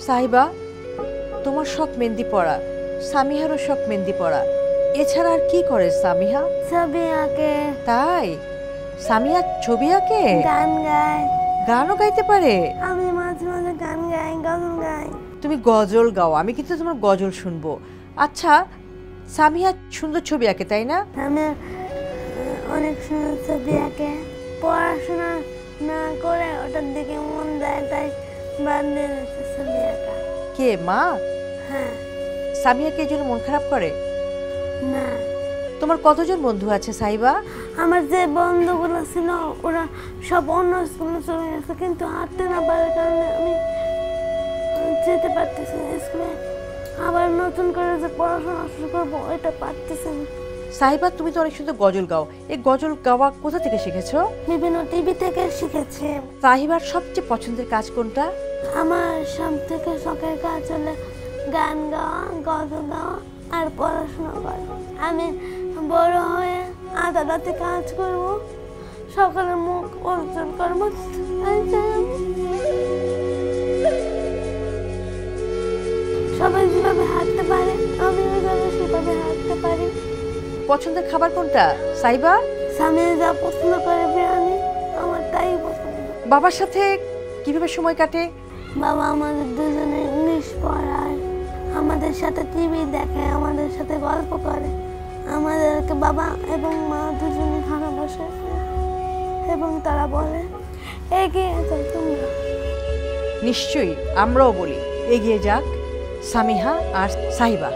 সাহিবা, তোমার শখ মেহেন্দি পড়া, সামিহারও শখ মেহেন্দি পড়া, এছাড়া আর কি করে সামিহা? ছবি আঁকে। তাই? সামিহা ছবি আঁকে, গান গায়। গানও গাইতে পারে? আমি মাঝে মাঝে গান গাই, গজল গাই। তুমি গজল গাও, আমি কিন্তু তোমার গজল শুনবো। আচ্ছা, সামিহা সুন্দর ছবি আঁকে তাই না? আমি অনেক সুন্দর ছবি আঁকে। পড়াশোনা না করে ওটার দিকে মন দেয়, তাই বাদ দিয়ে দিচ্ছে ছবি আঁকা। কে, মা? হ্যাঁ। সামিহাকে এই জন্য মন খারাপ করে? না। তোমার কতজন বন্ধু আছে সাহিবা? আমার যে বন্ধুগুলো ছিল ওরা সব অন্য স্কুলে চলে গেছে, কিন্তু হাঁটতে না পারার কারণে আমি যেতে পারতেছি না স্কুলে। আবার নতুন করে যে পড়াশোনা শুরু করবো এটা পারতেছি না। সাহিবা, তুমি তো অনেক সুন্দর গজল গাও, এই গজল গাওয়া কোথা থেকে শিখেছো? বিভিন্ন টিভি থেকে শিখেছি। সাহিবার সবচেয়ে পছন্দের কাজ কোনটা? আমার সব থেকে শখের কাজ হলো গান গাওয়া, গজল গাওয়া আর পড়াশোনা করা। আমি বড় হয়ে আদালতে কাজ করব, সকলের মুখ অর্জন করবো। সবাই যেভাবে হাঁটতে পারে আমিও যেন সেভাবে হাঁটতে পারি। পছন্দের খাবার কোনটা সাহিবা? স্বামী যা পছন্দ করে বিরিয়ানি, আমার তাই পছন্দ। বাবার সাথে কিভাবে সময় কাটে? বাবা আমাদের দুজনে ইংলিশ পড়ায়, আমাদের সাথে টিভি দেখে, আমাদের সাথে গল্প করে। আমাদেরকে বাবা এবং মা দুজনে ভালোবাসে এবং তারা বলে এগিয়ে যাও তোমরা। নিশ্চয়ই আমরাও বলি এগিয়ে যাক সামিহা আর সাহিবা।